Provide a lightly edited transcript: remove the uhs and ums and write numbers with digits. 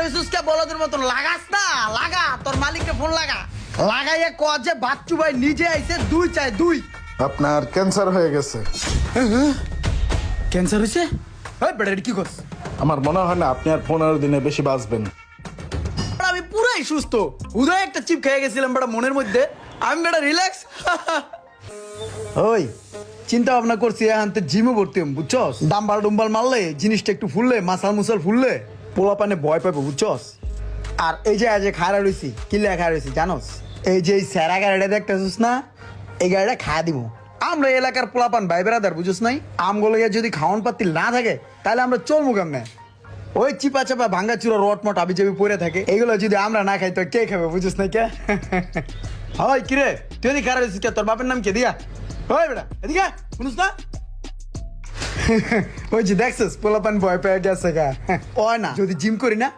রইছিসকে বলদের মতো লাগাস না লাগা তোর মালিককে ফোন লাগা লাগাইয়া ক যে বাচ্চু ভাই নিজে আইছে দুই চাই দুই আপনার ক্যান্সার হয়ে গেছে। ক্যান্সার হইছে এই বেটা এটা কি করছ আমার মনে হয় না আপনি আর 15 দিনে বেশি বাঁচবেন। আমি পুরাই সুস্থ উদয় একটা চিপ খেয়ে গেছিলাম বেটা মনের মধ্যে আমি বেটা রিল্যাক্স ওই চিন্তা ভাবনা করছি এখানতে জিমে ভর্তি হম বুঝছস ডাম্বাল ডুম্বাল মারলে জিনিসটা একটু ফুললে মাসাল মুসাল ফুললে পোলা পানে ভয় পাবে বুঝছস আর এই যে আজ খাড়া রয়েছি কি লেখা রয়েছি জানোস এই যে এই স্যারা গাড়িটা দেখতেছিস না এই গাড়িটা খাওয়া দিব আমরা এলাকার পোলাপান ভাই বেড়াদার বুঝছ নাই আমগুলো যদি খাওয়ান পাতি না থাকে তাহলে আমরা চলবো কেমনে ওই চিপা চাপা ভাঙ্গা চুরা রট মট আবি যাবি পড়ে থাকে এইগুলো যদি আমরা না খাই তো কে খাবে বুঝিস নাই কে হয় কিরে তুই এদিকে খারাপ হয়েছিস তোর বাপের নাম কে দিয়া ওই বেটা এদিকে শুনিস না ওই যে দেখছিস পোলাপান ভয় পেয়ে গেছে গা ওই না যদি জিম করি না